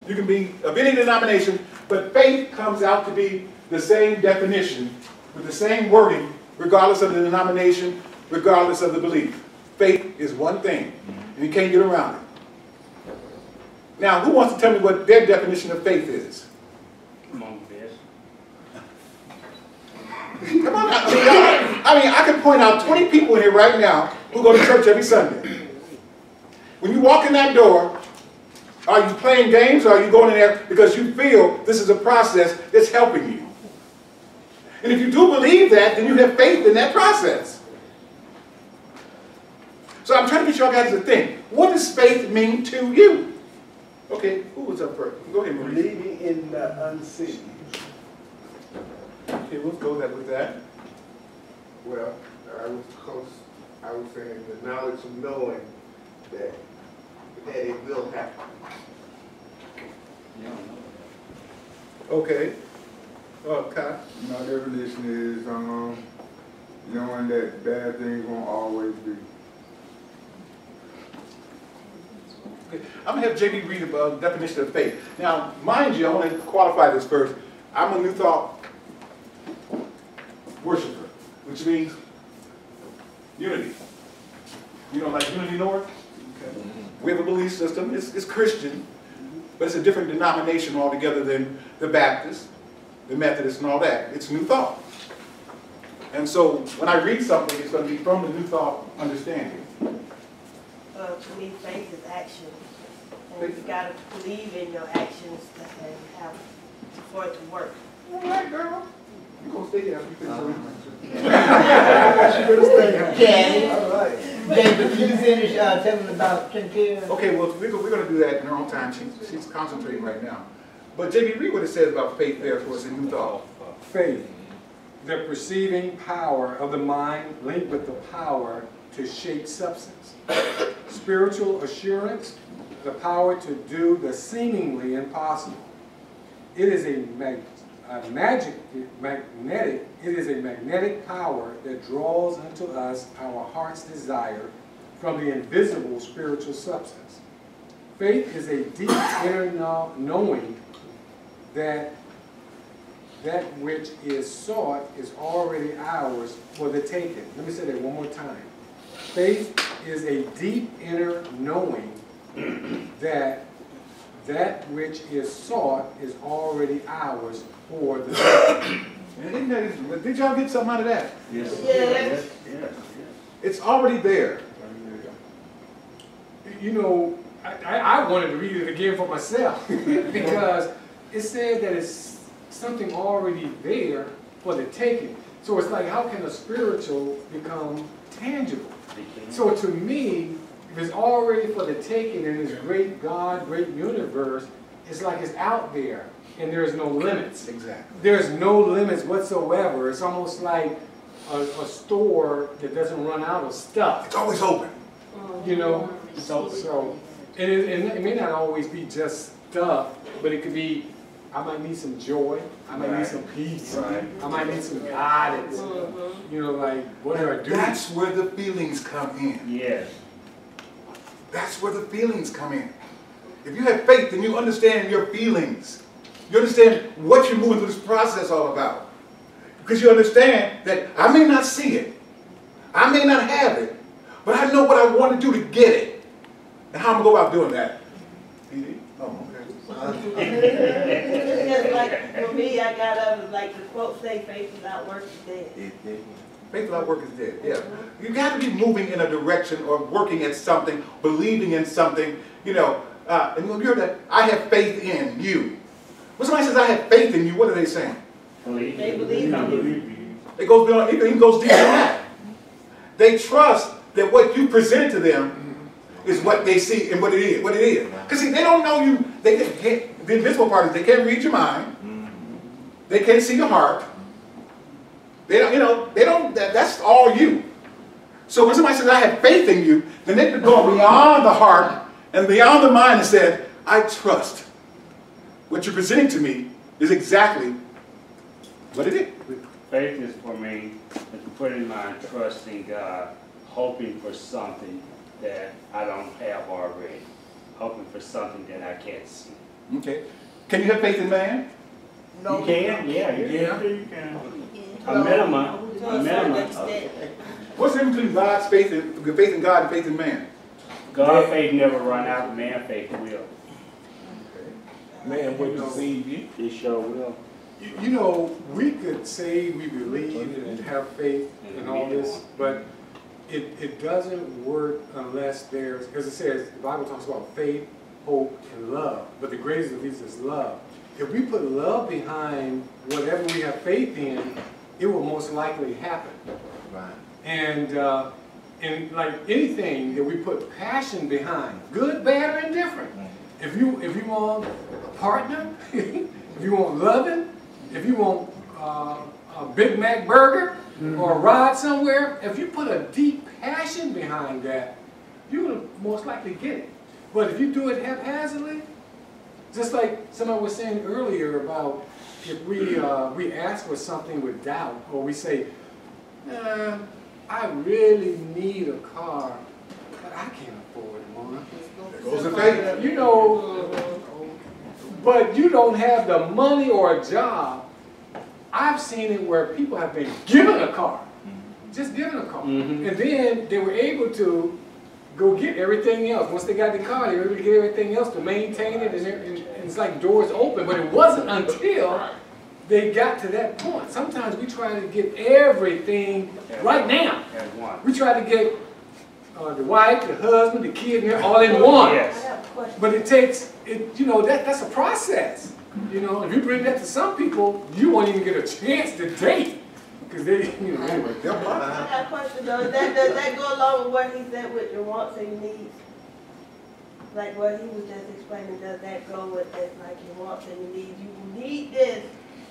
You can be of any denomination, but faith comes out to be the same definition with the same wording, regardless of the denomination, regardless of the belief. Faith is one thing, and you can't get around it. Now, who wants to tell me what their definition of faith is? Come on, Bish. Come on. I mean, I could point out 20 people in here right now who go to church every Sunday. When you walk in that door, are you playing games, or are you going in there because you feel this is a process that's helping you? And if you do believe that, then you have faith in that process. So I'm trying to get y'all guys to think, what does faith mean to you? Okay, who was up first? Go ahead, Maurice. Believing in the unseen. Okay, we'll go with that. Well, I was saying the knowledge of knowing that it will happen. You don't know. Okay. Kai? My definition is knowing that bad things won't always be. Okay. I'm going to have JB read the definition of faith. Now, mind you, I want to qualify this first. I'm a New Thought worshiper, which means unity. You know, like Unity North? Okay. We have a belief system. It's Christian, but it's a different denomination altogether than the Baptist, the Methodist, and all that. It's New Thought. And so when I read something, it's going to be from the New Thought understanding. To me, faith is action. And you've got to believe in your actions and have for it to work. All right, girl. You're going to stay here after you finish Okay. All right. David, can you finish telling about Trinity? Okay, well, we're going to do that in her own time. She's concentrating right now. But JB, read what it says about faith there for us in New Thought. Faith, the perceiving power of the mind linked with the power to shape substance. Spiritual assurance, the power to do the seemingly impossible. It is a magnetic power that draws unto us our heart's desire from the invisible spiritual substance. Faith is a deep inner knowing that which is sought is already ours for the taking. Let me say that one more time. Faith is a deep inner knowing that which is sought is already ours for the taking. Did y'all get something out of that? Yes. Yes. Yes. It's already there. You know, I wanted to read it again for myself because it said that it's something already there for the taking. So it's like, how can a spiritual become tangible? So to me, if it's already for the taking in this great God, great universe, it's like it's out there and there's no limits. Exactly. There's no limits whatsoever. It's almost like a store that doesn't run out of stuff. It's always open. You know, so and it may not always be just stuff, but it could be, I might need some joy, I might need some peace, I might need some guidance. You know, like, what do I do? That's where the feelings come in. Yes. That's where the feelings come in. If you have faith, then you understand your feelings. You understand what you're moving through this process all about. Because you understand that I may not see it, I may not have it, but I know what I want to do to get it. And how I'm going to go about doing that. PD? Oh, It's just like, for me, I got like the quote say, faith without work is dead. Faith without work is dead. Yeah. You got to be moving in a direction or working at something, believing in something, you know. And when you hear that, I have faith in you. When somebody says, I have faith in you, what are they saying? They believe in you. It goes beyond, it even goes deeper than that. They trust that what you present to them is what they see and what it is. Because see, they don't know you. They can't, the invisible part is they can't read your mind. They can't see your heart. They don't, you know, they don't. That's all you. So when somebody says, "I have faith in you," then they can go beyond the heart and beyond the mind and say, "I trust what you're presenting to me is exactly what it is." Faith is for me is putting my trust in God, hoping for something that I don't have already, hoping for something that I can't see. Okay. Can you have faith in man? No. You can, yeah, you can. A minimum, To a a certain minimum. extent. What's the difference between God's faith in God and faith in man? God faith never run out, man faith will. Man will deceive you. It sure will. You know, we could say we believe and have faith in all this, but it doesn't work unless there's, because it says, the Bible talks about faith, hope, and love, but the greatest of these is love. If we put love behind whatever we have faith in, it will most likely happen. Right. And like anything that we put passion behind, good, bad, or indifferent. If you want a partner, if you want loving, if you want a Big Mac burger or a ride somewhere, if you put a deep passion behind that, you're gonna most likely get it. But if you do it haphazardly, just like somebody was saying earlier about if we ask for something with doubt, or we say, I really need a car, but I can't afford it, Mona. There goes the faith. You know, but you don't have the money or a job. I've seen it where people have been given a car, just given a car, and then they were able to go get everything else. Once they got the car, they were able to get everything else to maintain it, and it's like doors open, but it wasn't until they got to that point. Sometimes we try to get everything right now. As one. We try to get the wife, the husband, the kid, and all in one. I Yes. have a question. But it takes, you know, that's a process. You know, if you bring that to some people, you won't even get a chance to date. Because they, you know, anyway. They're blind. I got a question though. Does that go along with what he said with your wants and your needs? Like what he was just explaining, does that go with this, like your wants and your needs? You need this,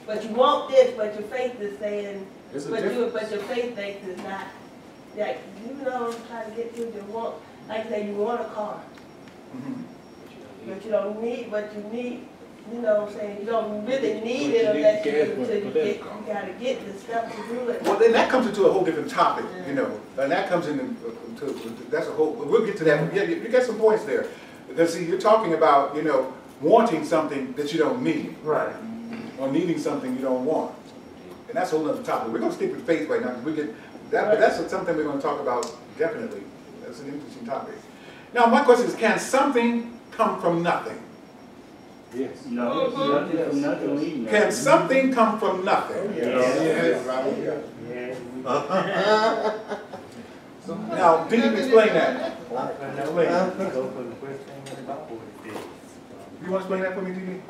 but you want this, but your faith is saying, There's a but difference. your faith base is not, like, you know, trying to get to your want, like say you want a car, but you don't need, but you need, you know what I'm saying, you don't really need it unless you gotta get the stuff to do it. Well, then that comes into a whole different topic, you know, and that comes into, that's a whole, we'll get to that. Yeah, you got some points there. Because see, you're talking about, you know, wanting something that you don't need. Right. Or needing something you don't want. And that's a whole other topic. We're going to stick with faith right now, because we get that, but that's something we're going to talk about definitely. That's an interesting topic. Now, my question is, can something come from nothing? Yes. No, nothing from nothing leading. Can something come from nothing? Now, can you explain that? You want to explain that for me, DB?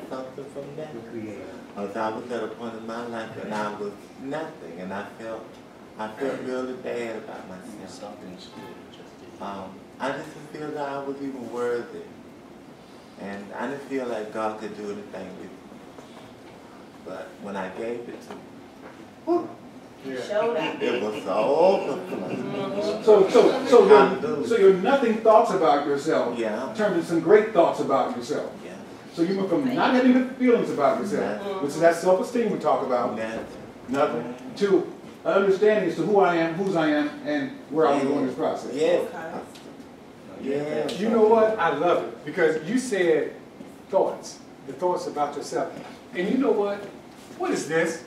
Something from that. Because I was at a point in my life when I was nothing, and I felt really bad about myself. I just didn't feel that I was even worthy. And I didn't feel like God could do anything with me. But when I gave it to him, Showed up. it was overflow. So your nothing thoughts about yourself Yeah. turned into some great thoughts about yourself. Yeah. So you went from not having good feelings about yourself, which is that self-esteem we talk about, nothing, to understanding as to who I am, whose I am, and where I'm going in this process. Yes. Okay. Yeah. You know what? I love it. Because you said thoughts, the thoughts about yourself. And you know what? What is this?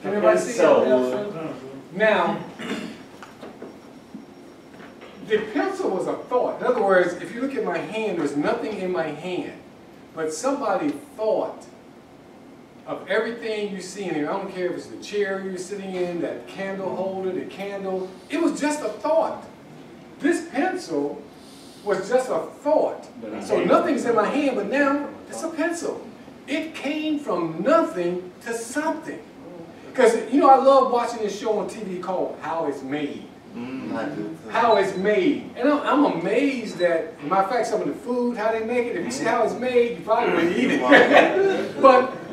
Can everybody see it? Now, the pencil was a thought. In other words, if you look at my hand, there's nothing in my hand. But somebody thought of everything you see in here. I don't care if it's the chair you're sitting in, that candle holder, the candle. It was just a thought. This pencil was just a thought. So nothing's in my hand, but now it's a pencil. It came from nothing to something. Because, you know, I love watching this show on TV called How It's Made. I do too. How it's made. And I'm amazed that, as a matter of fact, some of the food, how they make it, if you see how it's made, you probably wouldn't eat it.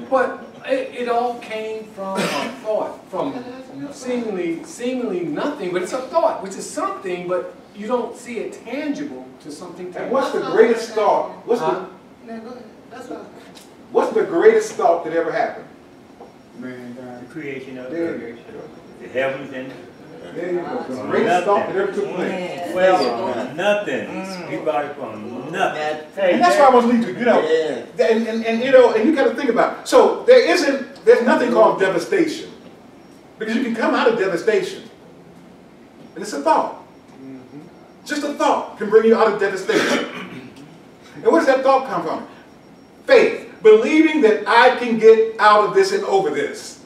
but it all came from a thought, from seemingly nothing, but it's a thought, which is something, but you don't see it tangible to something And tangible. what's the greatest thought? What's the greatest thought that ever happened? The creation of There you the heavens and There you go. The greatest thought that ever took place. Well, from nothing. He brought it from nothing. And that's why I want to lead you, you know. Yeah. And you know, and you got to think about it. So there's nothing called devastation. Because you can come out of devastation. And it's a thought. Just a thought can bring you out of devastation. And where does that thought come from? Faith. Believing that I can get out of this and over this.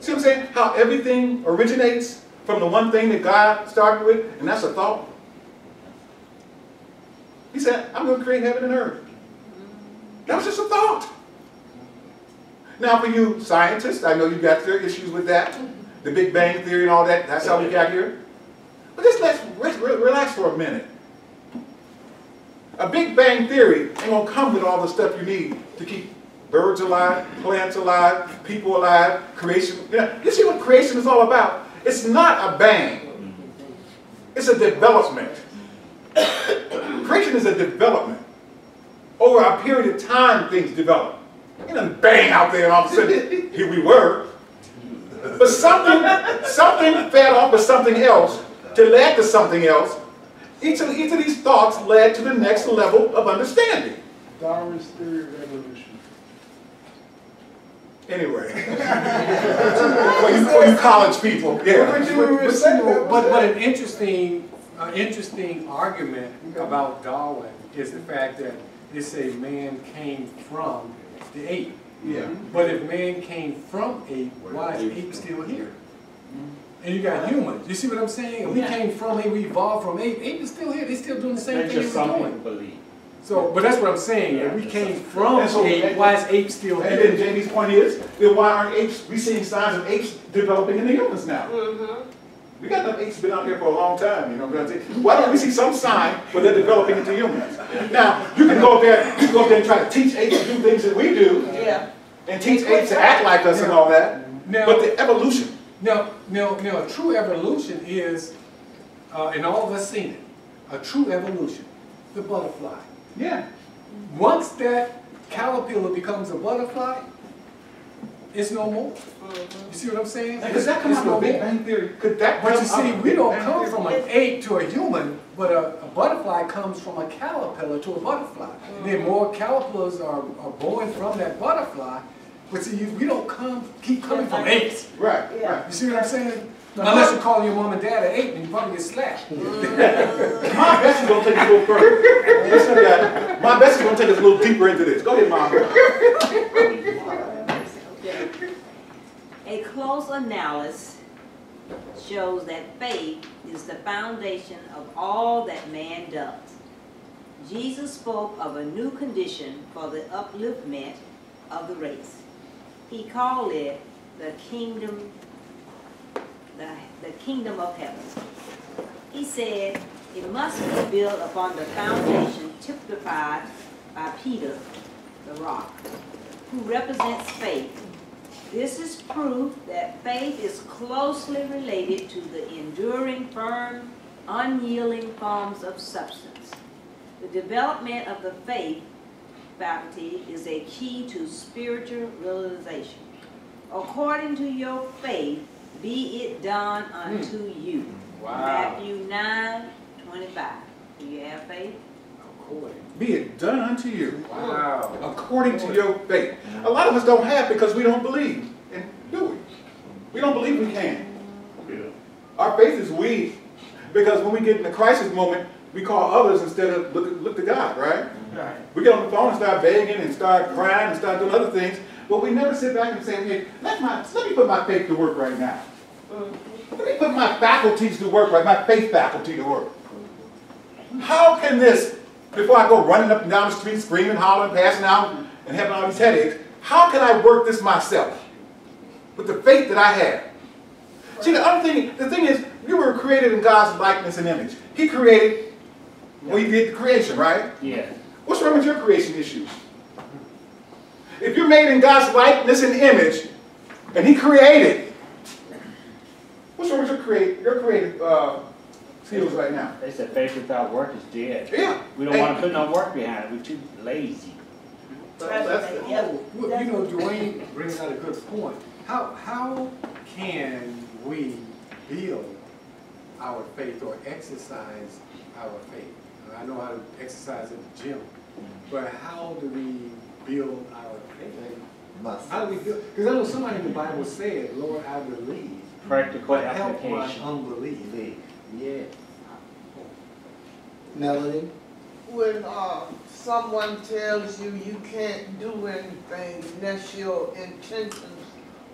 See what I'm saying? How everything originates from the one thing that God started with, and that's a thought. He said, I'm going to create heaven and earth. That was just a thought. Now for you scientists, I know you got your issues with that. The Big Bang Theory and all that, that's how we got here. But just let's relax for a minute. A Big Bang Theory ain't going to come with all the stuff you need to keep birds alive, plants alive, people alive, creation. You see what creation is all about? It's not a bang. It's a development. Creation is a development. Over a period of time, things develop. You know, bang out there and all of a sudden, here we were. But something fed off of something else to lead to something else. Each of these thoughts led to the next level of understanding. Darwin's theory of evolution. Anyway, for you college people, yeah. But an interesting argument about Darwin is the fact that they say man came from the ape. Yeah. But if man came from ape, why is ape still here? And you got humans. You see what I'm saying? And we came from ape, we evolved from ape. Ape is still here. They're still doing the same thing they were doing. Believe. So, but that's what I'm saying. If we came from ape, why is ape still And here? then Jamie's point is, then why aren't apes, we seeing signs of apes developing in the humans now? We got enough apes been out here for a long time, you know what I'm saying? Why don't we see some sign where they're developing into humans? Now, you can go up there and try to teach apes to do things that we do. Yeah. And teach apes to act like us and all that. Now, but the evolution. Now, true evolution is, and all of us seen it, a true evolution, the butterfly. Yeah. Once that caterpillar becomes a butterfly, it's no more. You see what I'm saying? Does that come out of Big Bang Theory? Could that But you see, we don't come from an ape to a human, but a butterfly comes from a caterpillar to a butterfly. And then more caterpillars are born from that butterfly. But see, we don't keep coming from apes. Right, Yeah. You see what I'm saying? Unless you call your mom and dad an ape, and you probably get slapped. My best is going to take us a little further. Listen to that. My best is going to take us a little deeper into this. Go ahead, Mom. A close analysis shows that faith is the foundation of all that man does. Jesus spoke of a new condition for the upliftment of the race. He called it the kingdom of heaven. He said it must be built upon the foundation typified by Peter, the rock, who represents faith. This is proof that faith is closely related to the enduring, firm, unyielding forms of substance. The development of the faith faculty is a key to spiritual realization. According to your faith, be it done unto you. Wow. Matthew 9:25. Do you have faith? Be it done unto you. Wow. According to your faith. A lot of us don't have because we don't believe. And do we? We don't believe we can. Our faith is weak because when we get in a crisis moment, we call others instead of look to God, right? Right. We get on the phone and start begging and start crying and start doing other things, but we never sit back and say, hey, let me put my faith to work right now. Let me put my faculties to work right, my faith faculty to work. How can this, before I go running up and down the street, screaming, hollering, passing out, and having all these headaches, how can I work this myself with the faith that I have? See, the thing is, you were created in God's likeness and image. He created, well, he did the creation, right? Yeah. What's wrong with your creation issues? If you're made in God's likeness and image, and he created, what's wrong with your creative skills right now? They said faith without work is dead. Yeah. We don't want to put no work behind it. We're too lazy. Well, you know, Dwayne brings out a good point. How can we build our faith or exercise our faith? I know how to exercise at the gym, but how do we build our faith? How do we build? Because I know somebody in the Bible said, Lord, I believe. Practical but help my application. unbelief. Yeah. Melody? When someone tells you you can't do anything, and that's your intentions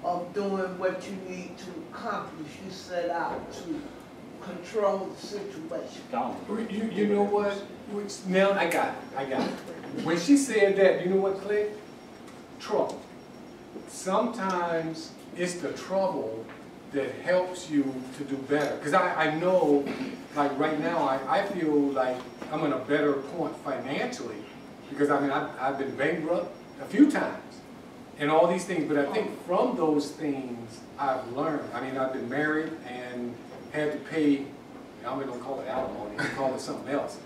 of doing what you need to accomplish, you set out to control the situation. You know what? Now I got it. When she said that, you know what, Clay? Trouble. Sometimes it's the trouble that helps you to do better. Because I know, like right now, I feel like I'm in a better point financially. Because I mean, I've been bankrupt a few times and all these things. But I think from those things, I've learned. I mean, I've been married and had to pay, I'm not going to call it alimony, I call it something else.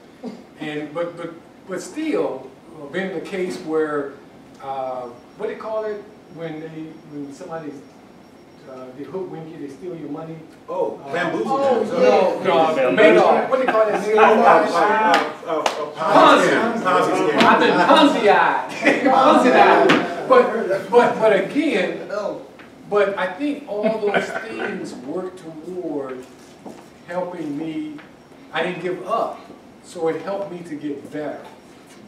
And but still, been in a case where, what do they call it when somebody's they hoodwink you, they steal your money? Oh, bamboozle. No, what do they call that? Ponzi. I've been Ponzi-eyed. But again, but I think all those things work toward helping me. I didn't give up, so it helped me to get better.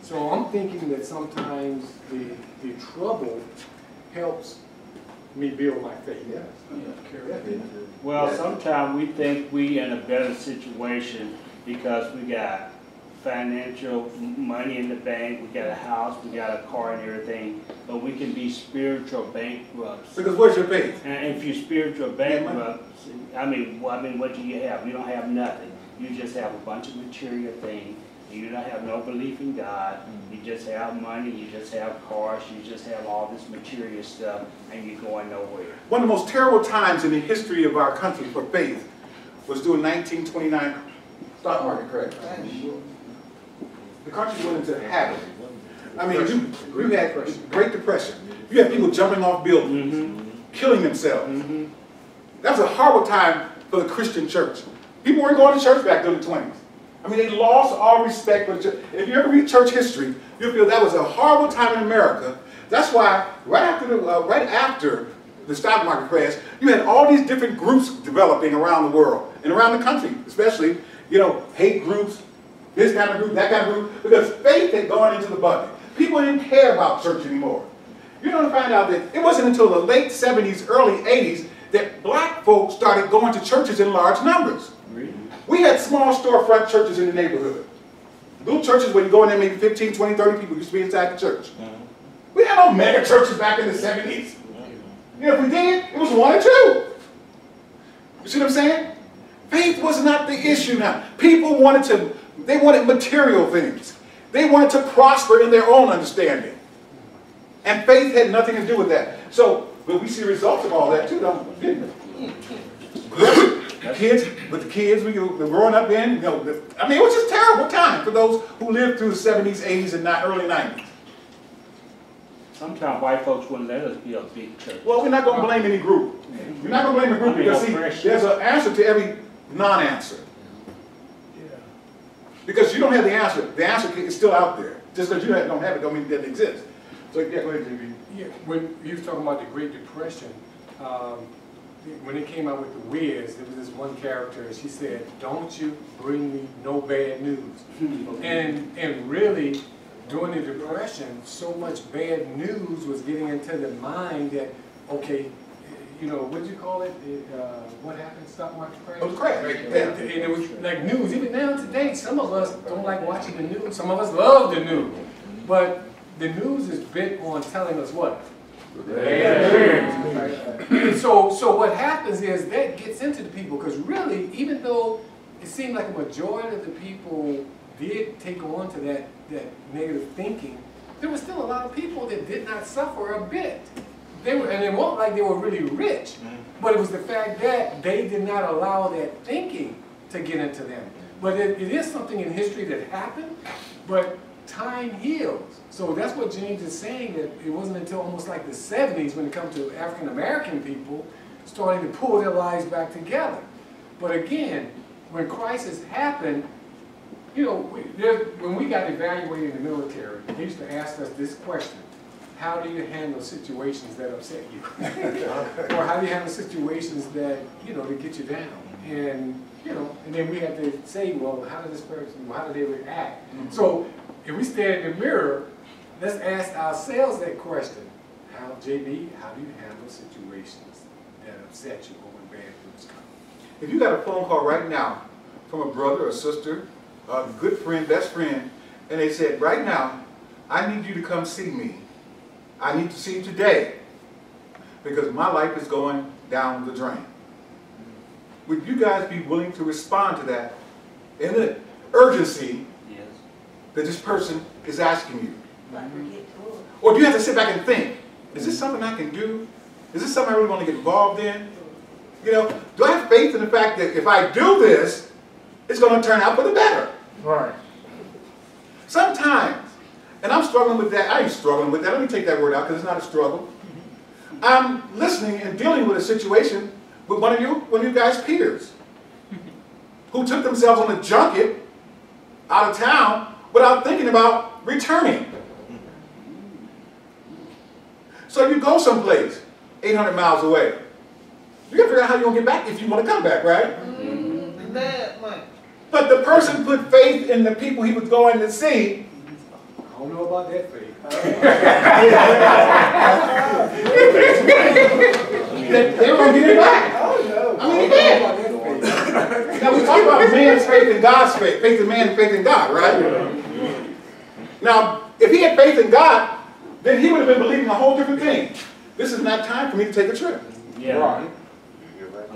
So I'm thinking that sometimes the trouble helps me build my faith. Yes. Well, sometimes we think we in a better situation because we got financial money in the bank, we got a house, we got a car and everything, but we can be spiritual bankrupts. Because where's your faith? And if you're spiritual bankrupt, I mean, what do you have? You don't have nothing. You just have a bunch of material things. You don't have no belief in God. You just have money. You just have cars. You just have all this material stuff, and you're going nowhere. One of the most terrible times in the history of our country for faith was during 1929 stock market crash. The country went into havoc. I mean, you had Great Depression. You had people jumping off buildings, killing themselves. That was a horrible time for the Christian church. People weren't going to church back during the 20s. I mean, they lost all respect for the church. If you ever read church history, you'll feel that was a horrible time in America. That's why right after the stock market crash, you had all these different groups developing around the world and around the country, especially, you know, hate groups, this kind of group, that kind of group, because faith had gone into the bucket. People didn't care about church anymore. You're going to find out that it wasn't until the late 70s, early 80s that black folks started going to churches in large numbers. We had small storefront churches in the neighborhood. Little churches where you go in there, maybe 15, 20, 30 people used to be inside the church. We had no mega churches back in the 70s. You know, if we did, it was one or two. You see what I'm saying? Faith was not the issue now. People wanted material things. They wanted to prosper in their own understanding. And faith had nothing to do with that. So, but we see results of all that too, don't we? With the kids we were growing up in, you know, I mean, it was just a terrible time for those who lived through the 70s, 80s, and early 90s. Sometimes white folks wouldn't let us be a big church. Well, we're not going to blame any group. We're not going to blame a group because, see, there's an answer to every non-answer. Because you don't have the answer. The answer is still out there. Just because you don't have it don't mean it doesn't exist. So, yeah, go ahead, JB. Yeah, when you was talking about the Great Depression, when it came out with the Wiz, there was this one character, and she said, "Don't you bring me no bad news." And really, during the Depression, so much bad news was getting into the mind that, okay, you know, what did you call it? What happened? Stock market crash? It was crash. And it was like news. Even now today, some of us don't like watching the news. Some of us love the news. But the news is bent on telling us what? So what happens is that gets into the people, because really, even though it seemed like a majority of the people did take on to that negative thinking, there was still a lot of people that did not suffer a bit. And it wasn't like they were really rich, but it was the fact that they did not allow that thinking to get into them. But it is something in history that happened, but time heals. So that's what James is saying, that it wasn't until almost like the 70s when it comes to African American people starting to pull their lives back together. But again, when crisis happened, you know, when we got evaluated in the military, they used to ask us this question: how do you handle situations that upset you? Or how do you handle situations that, you know, that get you down? And, you know, and then we had to say, well, how did this person, how did they react? So if we stand in the mirror, let's ask ourselves that question. JB, how do you handle situations that upset you or when bad news come? If you got a phone call right now from a brother or sister, a good friend, best friend, and they said, right now, I need you to come see me. I need to see you today because my life is going down the drain. Would you guys be willing to respond to that in the urgency that this person is asking you? Or do you have to sit back and think, is this something I can do? Is this something I really want to get involved in? You know, do I have faith in the fact that if I do this, it's going to turn out for the better? Right. Sometimes, and I'm struggling with that. I ain't struggling with that. Let me take that word out because it's not a struggle. I'm listening and dealing with a situation with one of you guys' peers who took themselves on a junket out of town without thinking about returning. So you go someplace 800 miles away. You got to figure out how you're going to get back if you want to come back, right? But the person put faith in the people he was going to see. I don't know about that faith. They were going to get it back. I mean, they did. Now we talk about man's faith and God's faith. Faith in man and faith in God, right? Now, if he had faith in God, then he would have been believing a whole different thing. This is not time for me to take a trip. Yeah. Right.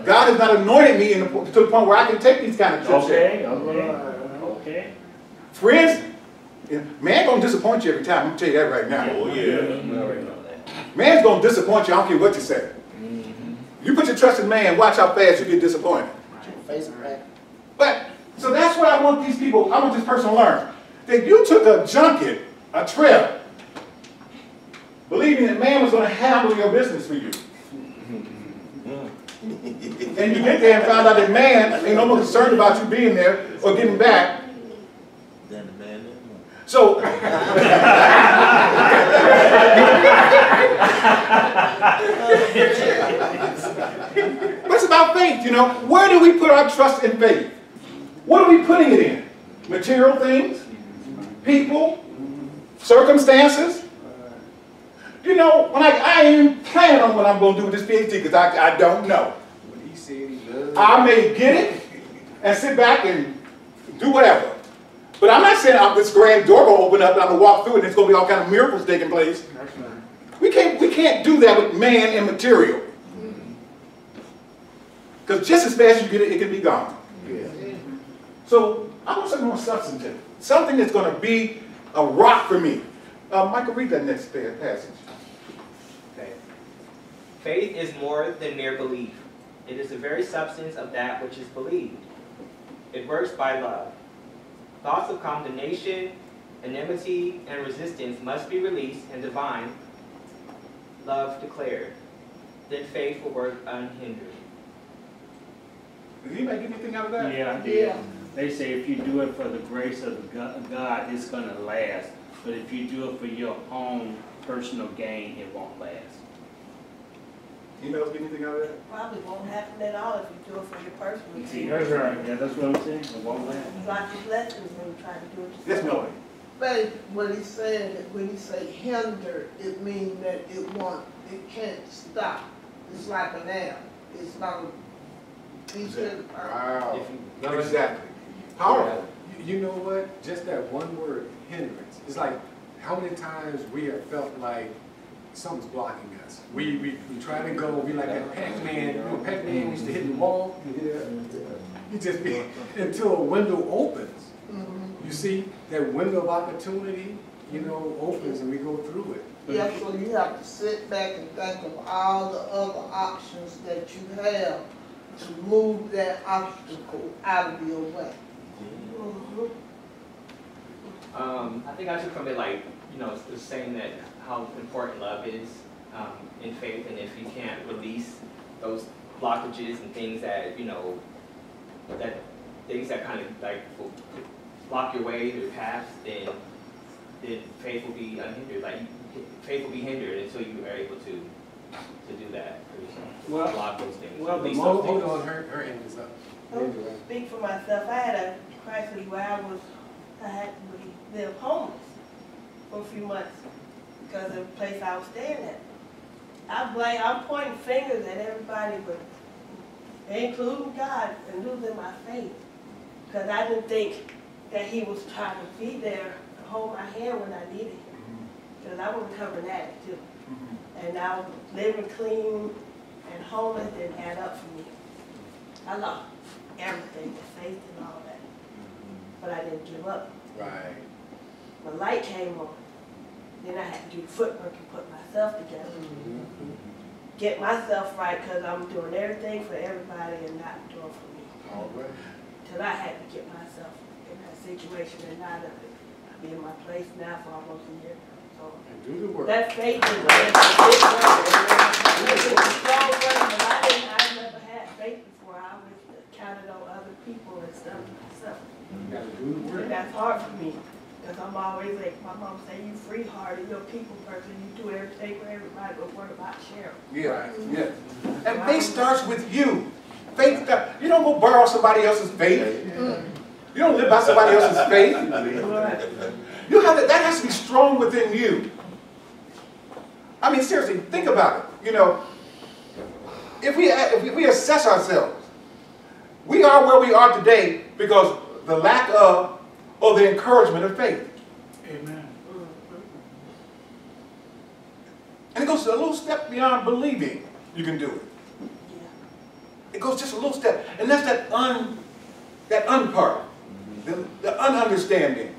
God has not anointed me to the point where I can take these kind of trips. Okay. Friends, man gonna disappoint you every time. I'm gonna tell you that right now. Oh yeah. Man's gonna disappoint you. I don't care what you say. You put your trust in man, watch how fast you get disappointed. But so that's what I want these people. I want this person to learn that you took a junket, a trip, believing that man was going to handle your business for you. And you get there and found out that man ain't no more concerned about you being there or getting back. So, but it's about faith, you know. Where do we put our trust and faith? What are we putting it in? Material things? People? Circumstances? You know, when I ain't planning on what I'm going to do with this PhD because I don't know. I may get it and sit back and do whatever. But I'm not saying this grand door will open up and I'm going to walk through it and it's going to be all kind of miracles taking place. We can't do that with man and material. Because just as fast as you get it, it can be gone. So I want something more substantive. Something that's going to be a rock for me. Michael, read that next passage. Okay. Faith is more than mere belief. It is the very substance of that which is believed. It works by love. Thoughts of condemnation, enmity, and resistance must be released and divine love declared. Then faith will work unhindered. Did anybody get anything out of that? Yeah, I did. They say if you do it for the grace of God, it's going to last. But if you do it for your own personal gain, it won't last. Anybody else get anything out of that? Probably won't happen at all if you do it for your personal gain. That's right. Yeah, that's what I'm saying. It won't last. You got your blessings when you try to do it yourself. Yes, Melody. Faith, when he said, when he say hinder, it means that it can't stop. It's like an arrow. It's not a piece of Wow. Exactly. Powerful. You know what? Just that one word, hindrance. It's like how many times we have felt like something's blocking us. We try to go, we like that Pac-Man. You know, Pac-Man used to hit the wall. You just be until a window opens. You see that window of opportunity, you know, opens and we go through it. Yeah, so you have to sit back and think of all the other options that you have to move that obstacle out of your way. I think I took from it like, you know, it's saying that how important love is in faith, and if you can't release those blockages and things that, you know, that things that kind of like will block your way, your path, then faith will be unhindered. Like faith will be hindered until you are able to do that for yourself. Well, block those things. Well, the most hold on, her hand is up. I'll speak for myself. I had a crisis where I had to live homeless for a few months because of the place I was staying at. I'm pointing fingers at everybody, but including God, and losing my faith. Because I didn't think that he was trying to be there to hold my hand when I needed him. Because I was a recovering addict too. And now living clean and homeless didn't add up for me. I lost everything, the faith and all that. But I didn't give up. Right. The light came on. Then I had to do the footwork and put myself together. Get myself right, because I'm doing everything for everybody and not doing for me. All right. Till I had to get myself in that situation and out of it. I've been in my place now for almost a year. So And do the work. that faith is a big word. It's a strong word, but I never had faith before. I always counted on other people and stuff myself. You gotta do the work. And that's hard for me. Because I'm always like, my mom say, you free-hearted, you're a people person, you do everything for everybody, but what about Cheryl? Yeah, yeah. And faith starts with you. Faith, you don't go borrow somebody else's faith. You don't live by somebody else's faith. You have that has to be strong within you. I mean, seriously, think about it. You know, if we assess ourselves, we are where we are today because the lack of or the encouragement of faith. Amen. And it goes a little step beyond believing you can do it. It goes just a little step. And that's that un part. The ununderstanding.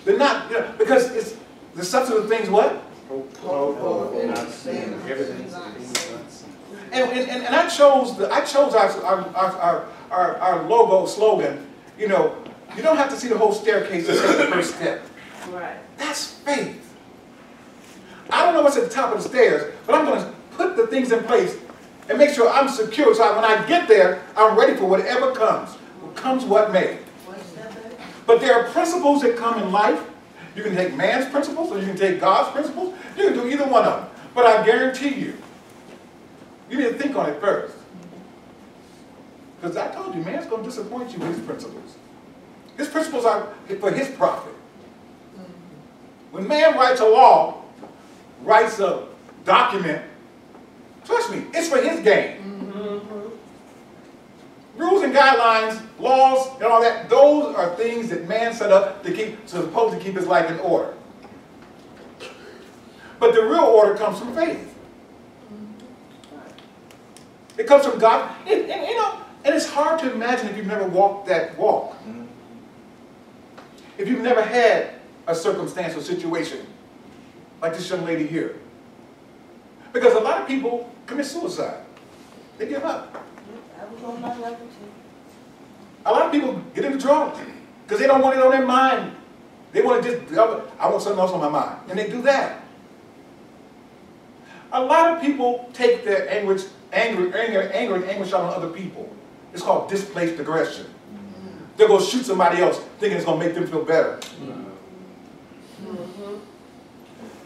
The not, you know, because it's the substance of things what? And I chose our logo slogan, you know, you don't have to see the whole staircase to take the first step. Right. That's faith. I don't know what's at the top of the stairs, but I'm going to put the things in place and make sure I'm secure so when I get there, I'm ready for whatever comes. Comes what may. But there are principles that come in life. You can take man's principles or you can take God's principles. You can do either one of them. But I guarantee you, you need to think on it first. Because I told you, man's going to disappoint you with his principles. His principles are for his profit. When man writes a law, writes a document, trust me, it's for his gain. Rules and guidelines, laws, and all that, those are things that man set up to keep, supposed to keep his life in order. But the real order comes from faith. It comes from God. You know, and it's hard to imagine if you've never walked that walk. If you've never had a circumstance or situation like this young lady here. Because a lot of people commit suicide. They give up. I was on my level too. A lot of people get into drugs because they don't want it on their mind. They want to just, I want something else on my mind. And they do that. A lot of people take their anger and anguish out on other people. It's called displaced aggression. They'll go shoot somebody else thinking it's going to make them feel better.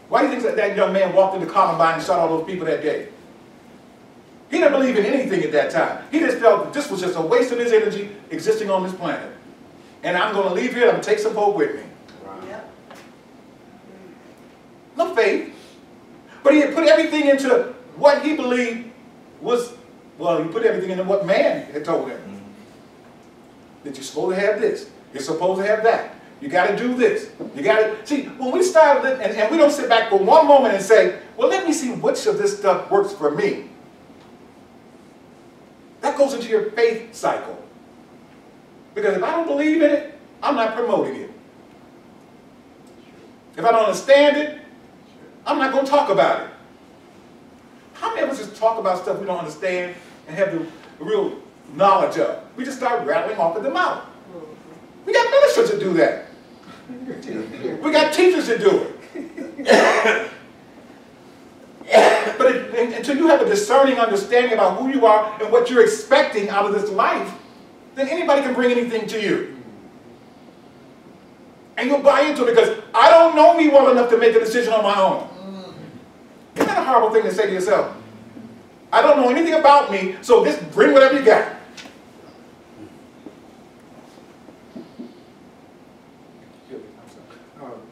Why do you think that young man walked into Columbine and shot all those people that day? He didn't believe in anything at that time. He just felt that this was just a waste of his energy existing on this planet. And I'm going to leave here and I'm going to take some folk with me. Yep. No faith. But he had put everything into what he believed was, well, he put everything into what man had told him. That you're supposed to have this. You're supposed to have that. You got to do this. You got to, see, when we start, and we don't sit back for one moment and say, well, let me see which of this stuff works for me. That goes into your faith cycle. Because if I don't believe in it, I'm not promoting it. If I don't understand it, I'm not going to talk about it. How many of us just talk about stuff we don't understand and have the real knowledge of? We just start rattling off at the mouth. We got ministers that do that. We got teachers that do it. But until you have a discerning understanding about who you are and what you're expecting out of this life, then anybody can bring anything to you. And you'll buy into it because I don't know me well enough to make a decision on my own. Isn't that a horrible thing to say to yourself? I don't know anything about me, so just bring whatever you got.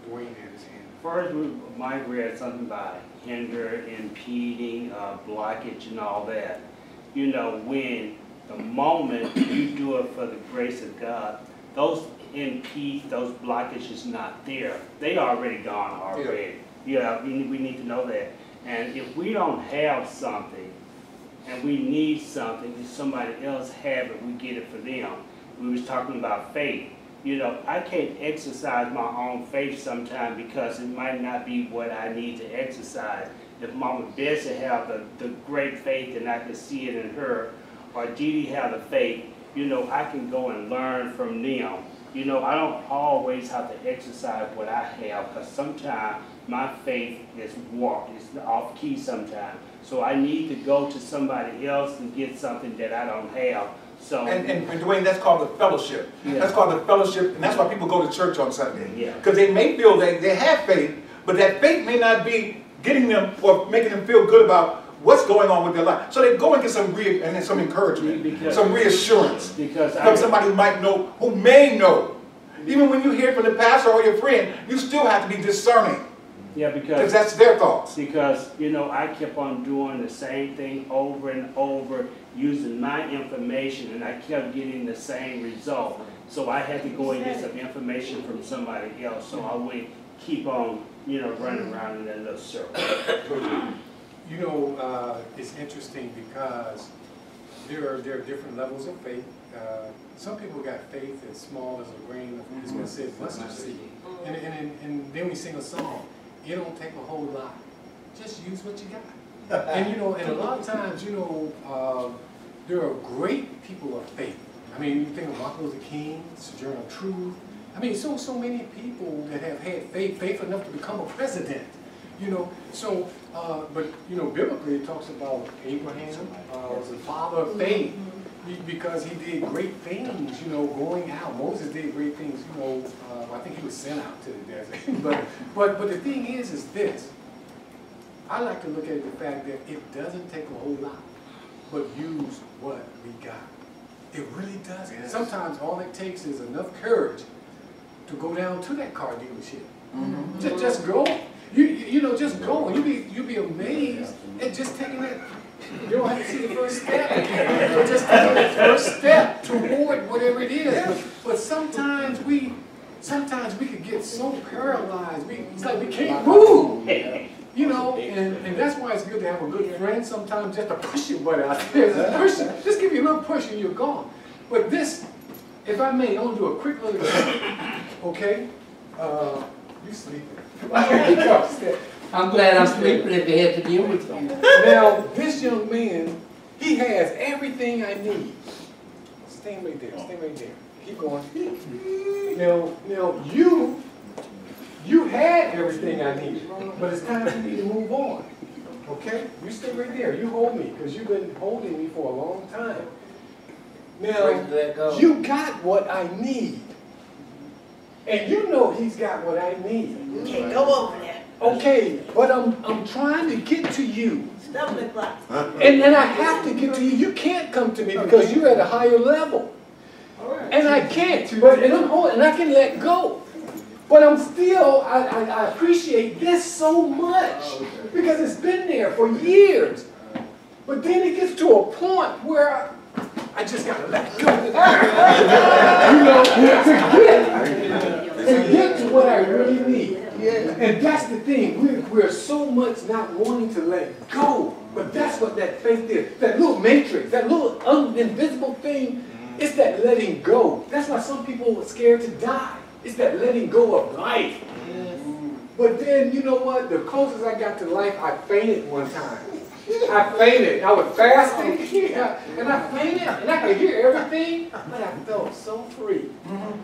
Dwayne had his hand. First, we might read something about hinder, impeding, blockage, and all that. You know, when the moment you do it for the grace of God, those impede, those blockages not there. They already gone already. Yeah, we need to know that. And if we don't have something, and we need something, if somebody else have it, we get it for them. We was talking about faith. You know, I can't exercise my own faith sometimes because it might not be what I need to exercise. If Mama Bessie have the great faith and I can see it in her, or Dee Dee have the faith, you know, I can go and learn from them. You know, I don't always have to exercise what I have because sometimes my faith is warped, it's off key sometimes. So I need to go to somebody else and get something that I don't have. So and Dwayne, that's called the fellowship. Yeah. That's called the fellowship, and that's why people go to church on Sunday. Yeah. Because they may feel they have faith, but that faith may not be getting them or making them feel good about what's going on with their life. So they go and get some some encouragement, some reassurance from somebody who might know, who may know. Even when you hear from the pastor or your friend, you still have to be discerning. Yeah, because that's their thoughts. Because, you know, I kept on doing the same thing over and over, using my information, and I kept getting the same result. So I had to go and get some information from somebody else, so I wouldn't keep on, you know, running around in that little circle. You know, it's interesting because there are different levels of faith. Some people got faith as small as a grain of, it's going to say mustard seed. And then we sing a song. It don't take a whole lot. Just use what you got. And you know, and a lot of times, you know, there are great people of faith. I mean, you think of Martin Luther King, Sojourner Truth. I mean, so many people that have had faith enough to become a president. You know, so, but you know, biblically it talks about Abraham, the father of faith, because he did great things, you know, going out. Moses did great things, you know, I think he was sent out to the desert. but the thing is this. I like to look at the fact that it doesn't take a whole lot, but use what we got. It really doesn't. Yes. Sometimes all it takes is enough courage to go down to that car dealership. Mm-hmm. Just go. You know, just go. You'll be amazed at just taking that. You don't have to see the first step. But just taking that first step toward whatever it is. But sometimes we could get so paralyzed. It's like we can't move. You know, and that's why it's good to have a good friend sometimes, just to push your butt out there. Just give you a little push and you're gone. But this, if I may, I want to do a quick little okay? You sleeping. I'm glad I'm sleeping if they had to deal with you. Now, this young man, he has everything I need. Stand right there, stay right there. Keep going. Now you had everything I needed, but it's time for me to move on. Okay? You stay right there. You hold me, because you've been holding me for a long time. Now, you got what I need. And you know he's got what I need. Okay, go over there. Okay, but I'm trying to get to you. Stumbling blocks. And I have to get to you. You can't come to me because you're at a higher level. And I can't. And I can let go. But I'm still, I appreciate this so much because it's been there for years. But then it gets to a point where I just gotta let go. You know, to get to what I really need. And that's the thing. We're so much not wanting to let go. But that's what that faith is. That little matrix, that little invisible thing, it's that letting go. That's why some people are scared to die. It's that letting go of life. But then, you know what? The closest I got to life, I fainted one time. I fainted. I was fasting, and I fainted, and I could hear everything, but I felt so free.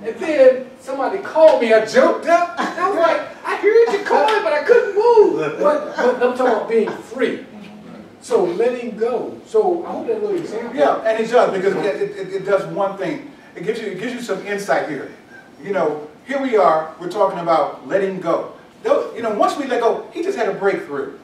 And then somebody called me. I jumped up. I was like, I heard you calling, but I couldn't move. But I'm talking about being free. So letting go. So I hope that little example. Yeah, and it does, because it does one thing. it gives you some insight here. You know, here we are, we're talking about letting go. You know, once we let go, he just had a breakthrough.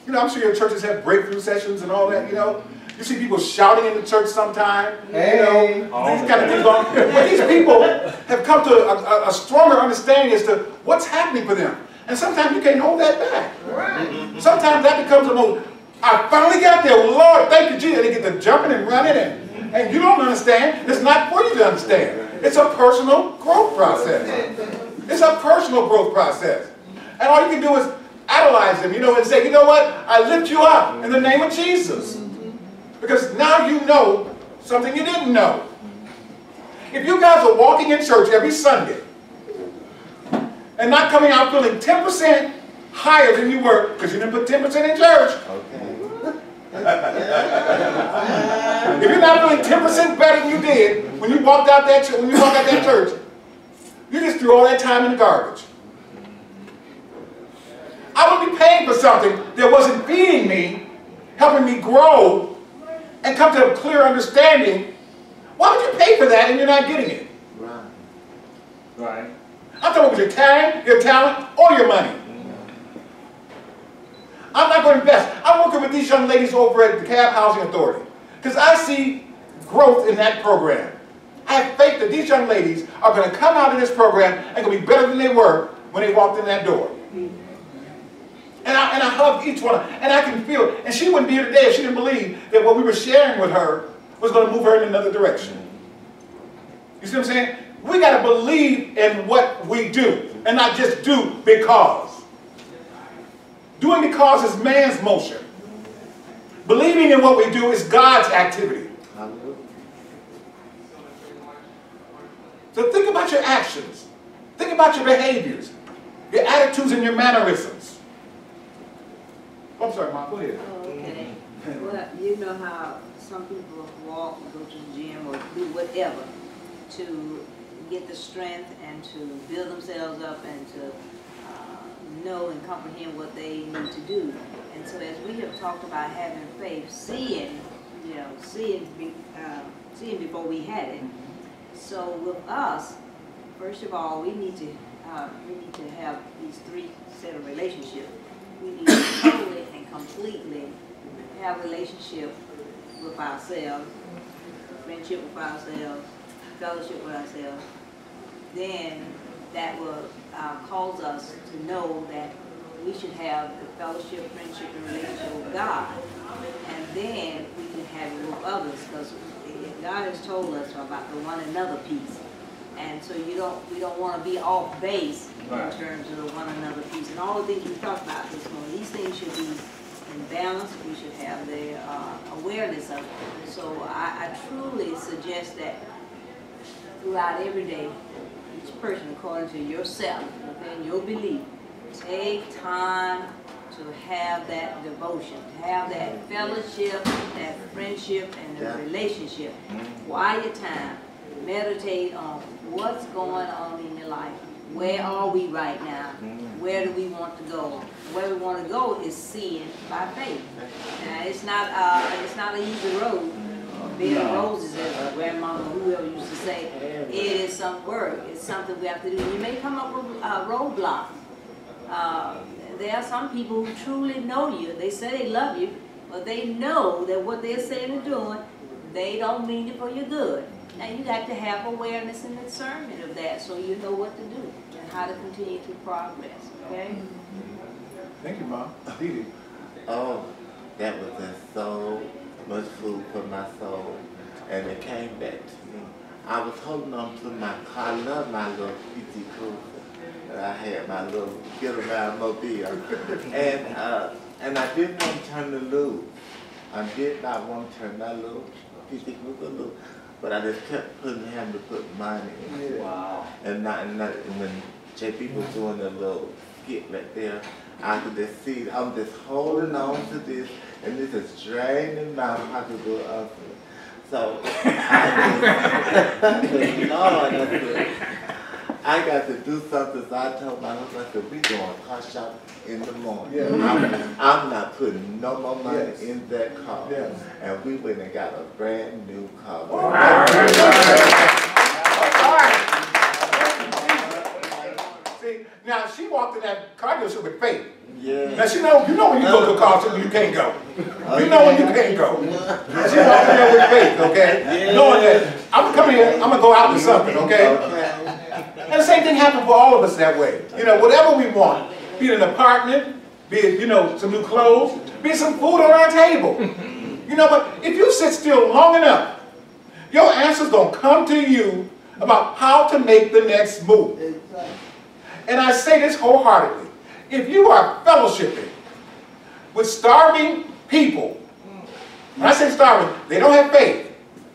You know, I'm sure your churches have breakthrough sessions and all that, you know. You see people shouting in the church sometime, you know, these kind of things. But these people have come to a stronger understanding as to what's happening for them. And sometimes you can't hold that back. Right. Sometimes that becomes a moment, I finally got there, Lord, thank you, Jesus. And they get to jumping and running, and you don't understand. It's not for you to understand. It's a personal growth process. It's a personal growth process. And all you can do is idolize them, you know, and say, you know what? I lift you up in the name of Jesus. Because now you know something you didn't know. If you guys are walking in church every Sunday and not coming out feeling 10% higher than you were, because you didn't put 10% in church. If you're not feeling 10% better than you did when you walked out that church, you just threw all that time in the garbage. I would be paying for something that wasn't feeding me, helping me grow, and come to a clear understanding. Why would you pay for that and you're not getting it? Right. Right. I'm talking about your time, your talent, or your money. I'm not going to invest. I'm working with these young ladies over at the Cab Housing Authority because I see growth in that program. I have faith that these young ladies are going to come out of this program and going to be better than they were when they walked in that door. And I hug each one, and I can feel it. And she wouldn't be here today if she didn't believe that what we were sharing with her was going to move her in another direction. You see what I'm saying? We got to believe in what we do, and not just do because. Doing because is man's motion. Believing in what we do is God's activity. So think about your actions. Think about your behaviors, your attitudes and your mannerisms. I'm sorry, Mom, go ahead. Oh, okay. Well, you know how some people walk, go to the gym, or do whatever to get the strength and to build themselves up and to know and comprehend what they need to do. And so as we have talked about having faith, seeing before we had it. So with us, first of all, we need to have these three set of relationships. We need to totally and completely have a relationship with ourselves, friendship with ourselves, fellowship with ourselves. Then that will cause us to know that we should have the fellowship, friendship, and relationship with God. And then we can have it with others, because God has told us about the one another piece. And so we don't want to be off base in terms of the one another piece. And all the things we talked about this morning, these things should be in balance. We should have the awareness of it. So I truly suggest that throughout every day, each person, according to yourself, and your belief, take time to have that devotion, to have that fellowship, that friendship, and the relationship. Quiet time. Meditate on what's going on in your life. Where are we right now? Where do we want to go? Where we want to go is seeing by faith. Now, it's not an easy road. Bed of roses, as grandmama, whoever used to say. It is some work. It's something we have to do. You may come up with roadblocks. There are some people who truly know you. They say they love you, but they know that what they're saying and doing, they don't mean it for your good. And you got to have awareness and discernment of that, so you know what to do and how to continue to progress. Okay? Thank you, Mom. Dee Dee. Oh, that was just so much food for my soul, and it came back to me. I was holding on to my car. I love my little PT Cruiser. I had my little get-around mobile, and I didn't want to turn it loose. I did not want to turn my little PT Cruiser loose, but I just kept having to put money in it. Wow! And when JP was doing the little skit right there, I could just see, I'm just holding on to this, and this is draining my pocketbook of it. So, I got to do something, so I told my husband, I said, we going car shopping in the morning. Yeah. I'm not putting no more money Yes. in that car. Yes. And we went and got a brand new car. All right. See, now she walked in that car dealership with faith. Yeah. Now she know, you know when you go to a car dealership, you can't go. You know when you can't go. She walked in there with faith, okay? Knowing that I'm coming here, I'm gonna go out with something, okay? And the same thing happened for all of us that way. You know, whatever we want, be it an apartment, be it, you know, some new clothes, be it some food on our table. You know what? If you sit still long enough, your answer's gonna come to you about how to make the next move. And I say this wholeheartedly. If you are fellowshipping with starving people, when I say starving, they don't have faith,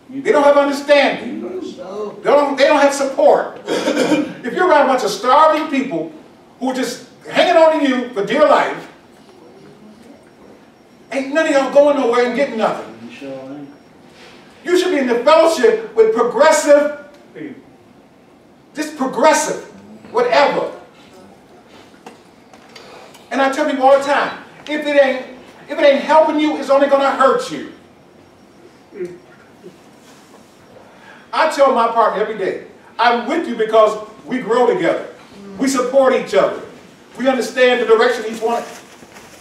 they don't have understanding, they don't have support. If you're around a bunch of starving people who are just hanging on to you for dear life, ain't none of y'all going nowhere and getting nothing. You should be in the fellowship with progressive people. Just progressive, whatever. And I tell people all the time, if it ain't helping you, it's only gonna hurt you. I tell my partner every day, I'm with you because we grow together. We support each other. We understand the direction each one.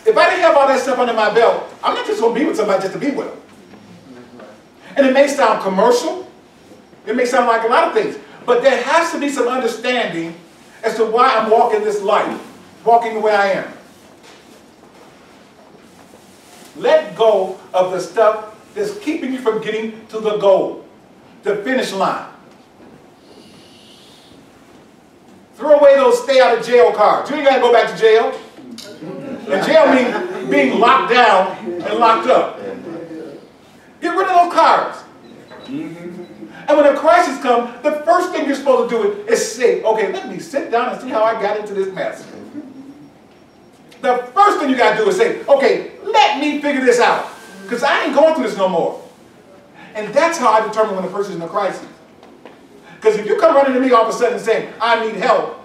If I didn't have all that stuff under my belt, I'm not just gonna be with somebody just to be with them. And it may sound commercial, it may sound like a lot of things, but there has to be some understanding as to why I'm walking this life, walking the way I am. Let go of the stuff that's keeping you from getting to the goal, the finish line. Throw away those stay out of jail cards. You ain't got to go back to jail. And jail means being locked down and locked up. Get rid of those cards. And when a crisis comes, the first thing you're supposed to do is say, okay, let me sit down and see how I got into this mess. The first thing you got to do is say, okay, let me figure this out. Because I ain't going through this no more. And that's how I determine when a person is in a crisis. Because if you come running to me all of a sudden saying, I need help,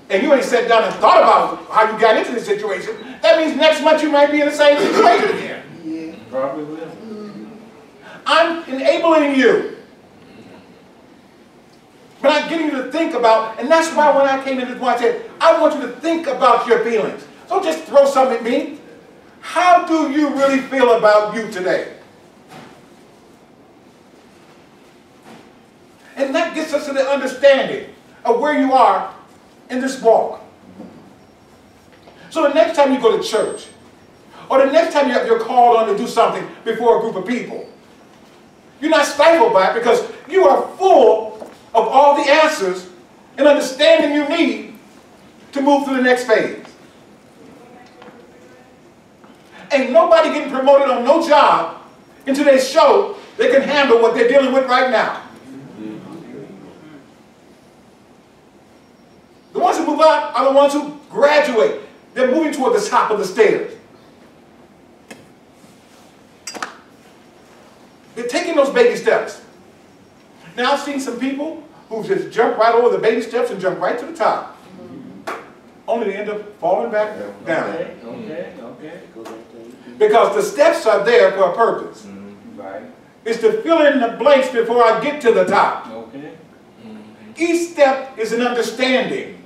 and you ain't sat down and thought about how you got into this situation, that means next month you might be in the same situation again. Yeah, probably will. I'm enabling you. But I'm getting you to think about, and that's why when I came into this point, I said, I want you to think about your feelings. Don't just throw something at me. How do you really feel about you today? And that gets us to the understanding of where you are in this walk. So the next time you go to church, or the next time you're called on to do something before a group of people, you're not stifled by it because you are full of all the answers and understanding you need to move to the next phase. Ain't nobody getting promoted on no job until they show they can handle what they're dealing with right now. The ones who move up are the ones who graduate. They're moving toward the top of the stairs. They're taking those baby steps. Now I've seen some people who just jump right over the baby steps and jump right to the top. Only to end up falling back down. Okay. Because the steps are there for a purpose. Right. It's to fill in the blanks before I get to the top. Okay. Each step is an understanding.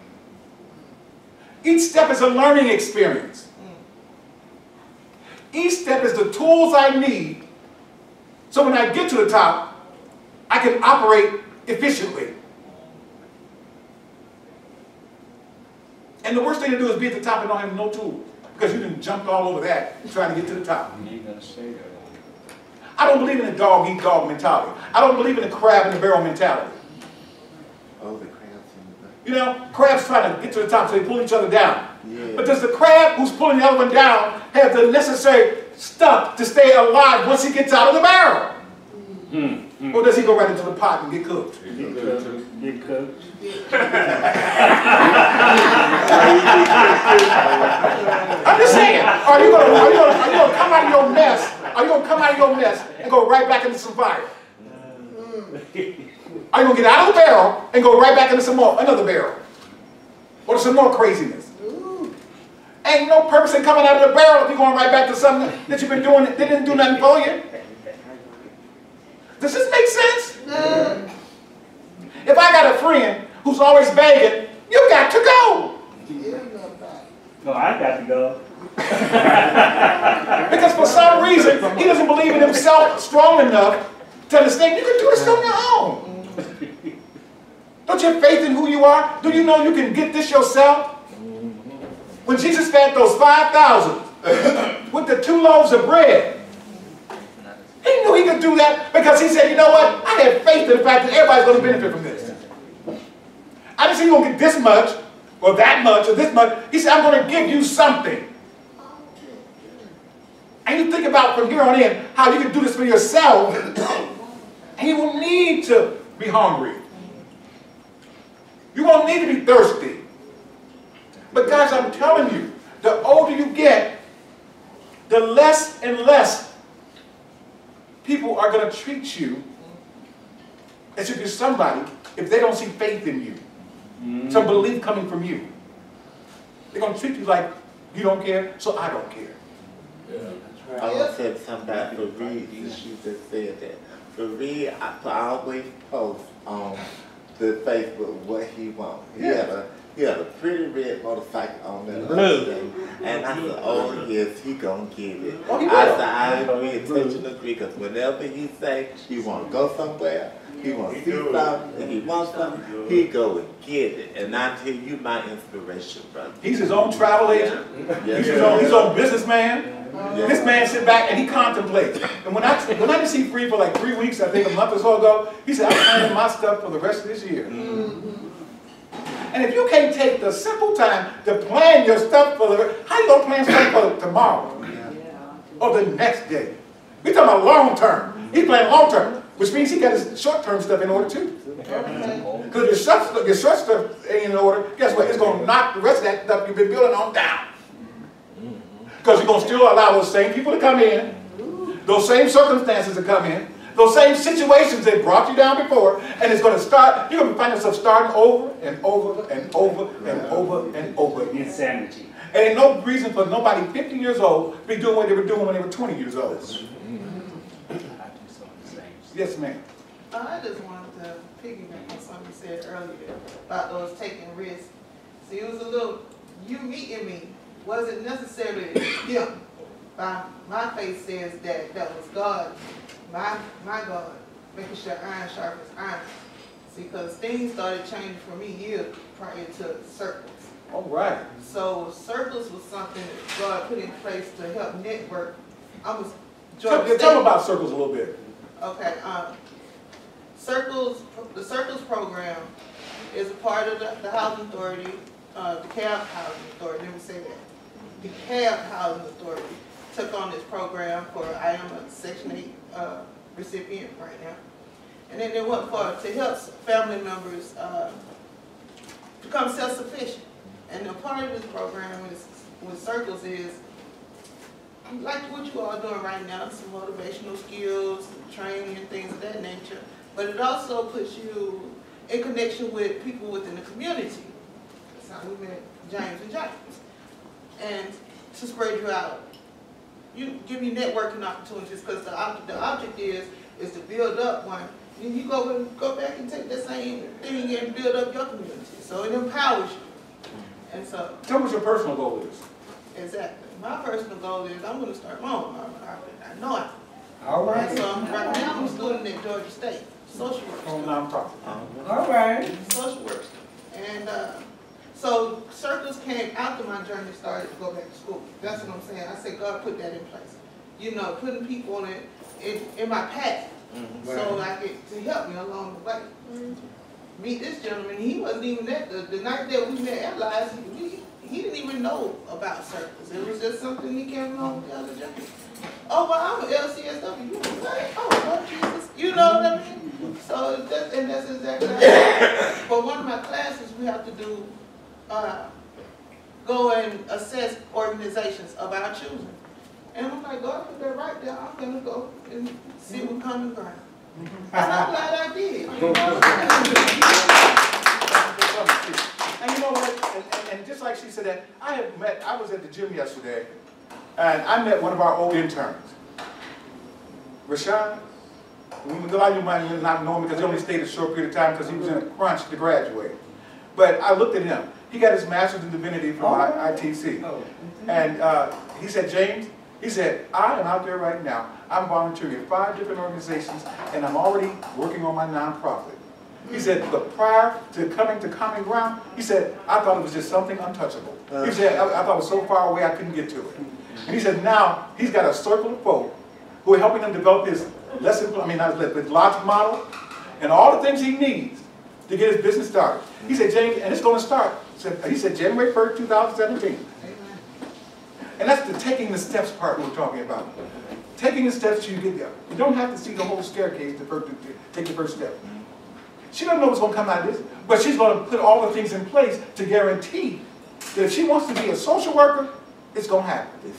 Each step is a learning experience. Each step is the tools I need so when I get to the top, I can operate efficiently. And the worst thing to do is be at the top and don't have no tools because you done jumped all over that trying to get to the top. You ain't gonna stay there. I don't believe in the dog-eat-dog mentality. I don't believe in the crab-in-the-barrel mentality. Oh, the crabs in the back. You know, crabs trying to get to the top so they pull each other down. Yeah. But does the crab who's pulling the other one down have the necessary stuff to stay alive once he gets out of the barrel? Or does he go right into the pot and get cooked? Get cooked. I'm just saying, are you gonna come out of your mess? Are you gonna come out of your mess and go right back into some fire? Are you gonna get out of the barrel and go right back into some more, another barrel? Or some more craziness. Ain't no purpose in coming out of the barrel if you're going right back to something that you've been doing that didn't do nothing for you. Does this make sense? If I got a friend who's always begging, you got to go. No, I got to go. Because for some reason, he doesn't believe in himself strong enough to understand you can do this on your own. Don't you have faith in who you are? Do you know you can get this yourself? When Jesus fed those 5,000 with the 2 loaves of bread, he knew he could do that because he said, you know what? I have faith in the fact that everybody's going to benefit from this. I didn't say you're going to get this much or that much or this much. He said, I'm going to give you something. And you think about from here on in how you can do this for yourself and you won't need to be hungry. You won't need to be thirsty. But guys, I'm telling you, the older you get, the less and less people are going to treat you as if you're somebody if they don't see faith in you. Some belief coming from you. They're going to treat you like you don't care, so I don't care. I want to say something about Fareed. You just said that. Fareed, I always post on the Facebook what he wants. He had a pretty red motorcycle on there. Blue. And I said, oh yes, he gonna get it. Oh, he will. I said, I agree, touch and agree, because whenever he say he want to go somewhere, he want to see something, and he wants something, he go and get it. And I tell you, my inspiration, brother. He's his own travel agent. Yes. He's his own businessman. This man sit back and he contemplates. And when I didn't see Free for like 3 weeks, I think a month or so ago, he said, I'm planning my stuff for the rest of this year. And if you can't take the simple time to plan your stuff for the, how you gonna plan stuff for tomorrow? Or the next day? We're talking about long term. He's playing long term, which means he got his short term stuff in order too. Because if your short stuff ain't in order, guess what? It's gonna knock the rest of that stuff you've been building on down. Because you're gonna still allow those same people to come in, those same circumstances to come in, those same situations that brought you down before, and it's going to start, you're going to find yourself starting over and over and over and over and over again. Insanity. And ain't no reason for nobody 50 years old to be doing what they were doing when they were 20 years old. Yes, ma'am. I just wanted to piggyback on something you said earlier about those taking risks. See, it was a little, you meeting me wasn't necessarily him. My faith says that was God. My God, making sure iron sharpens iron. See, because things started changing for me years prior to circles. All right. So circles was something that God put in place to help network. Tell me about circles a little bit. Okay. The Circles program is a part of the Housing Authority, the CAB Housing Authority. Let me say that. The CAB Housing Authority took on this program for, I am a Section 8 recipient right now. And then they went to help family members become self-sufficient. And a part of this program with Circles is, like what you all are doing right now, some motivational skills, training and things of that nature. But it also puts you in connection with people within the community. That's how we met James and James. And to spread you out. You give you networking opportunities, because the object is to build up one. Then you go back and take that same thing and build up your community. So it empowers you. And so tell me what your personal goal is. Exactly. My personal goal is I'm going to start my own nonprofit. I know it. All right. And so right now I'm a student at Georgia State, social work. Oh, nonprofit. All right. Social work. And so Circles came after my journey started to go back to school. That's what I'm saying. I said God put that in place. You know, putting people in my path, so I get to help me along the way. Meet this gentleman. He wasn't even at the night that we met at Allies. He didn't even know about Circles. It was just something he came along with the other gentleman. Oh, well, I'm an LCSW. You was like, oh, Lord Jesus. You know what I mean? So that's exactly right. For one of my classes, we have to do go and assess organizations of our choosing. And I'm like, God, put that right there. I'm going to go and see what common ground. And I'm glad I did. And you know what? And just like she said that, I was at the gym yesterday, and I met one of our old interns, Rashawn. A lot of you might not know him because he only stayed a short period of time because he was in a crunch to graduate. But I looked at him. He got his master's in divinity from ITC. And he said, James, he said, I am out there right now. I'm volunteering at 5 different organizations, and I'm already working on my nonprofit. He said, but prior to coming to Common Ground, he said, I thought it was just something untouchable. He said, I thought it was so far away I couldn't get to it. And he said, now he's got a circle of folk who are helping him develop his his logic model and all the things he needs to get his business started. He said, James, and it's going to start, he said, January 1st, 2017. And that's the taking the steps part we're talking about. Taking the steps you get there. You don't have to see the whole staircase to take the first step. She doesn't know what's going to come out of this, but she's going to put all the things in place to guarantee that if she wants to be a social worker, it's going to happen.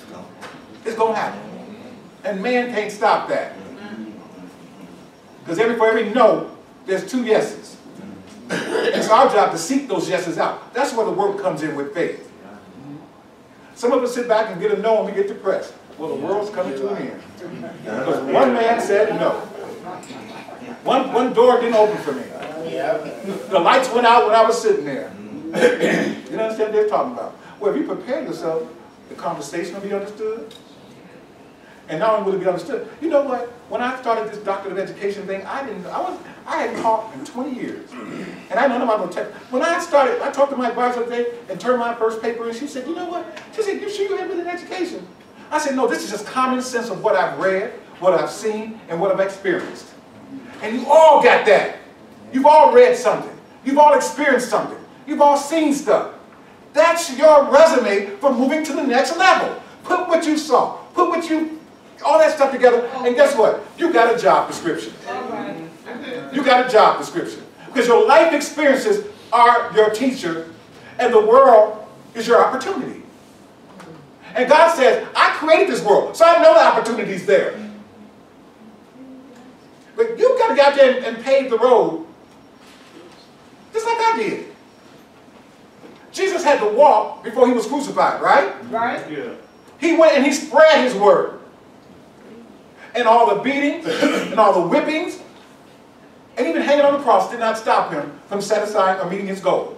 It's going to happen. And man can't stop that. Because for every no, there's 2 yeses. It's our job to seek those yeses out. That's where the work comes in with faith. Some of us sit back and get a no and we get depressed. Well, the world's coming to an end. Because one man said no. One door didn't open for me. The lights went out when I was sitting there. You understand what they're talking about? Well, if you prepare yourself, the conversation will be understood. And not only will it be understood, you know what? When I started this doctorate of education thing, I hadn't taught in 20 years. And I know about no tech. When I started, I talked to my advisor today and turned my first paper in. She said, you know what? She said, you sure you haven't been in education? I said, no, this is just common sense of what I've read, what I've seen, and what I've experienced. And you all got that. You've all read something. You've all experienced something. You've all seen stuff. That's your resume for moving to the next level. Put what you saw. Put what you, all that stuff together, and guess what? You got a job description. You got a job description. Because your life experiences are your teacher, and the world is your opportunity. And God says, I created this world, so I know the opportunity's there. But you've got to get out there and pave the road, just like I did. Jesus had to walk before he was crucified, right? Right. Yeah. He went and he spread his word. And all the beatings and all the whippings and even hanging on the cross did not stop him from satisfying or meeting his goal.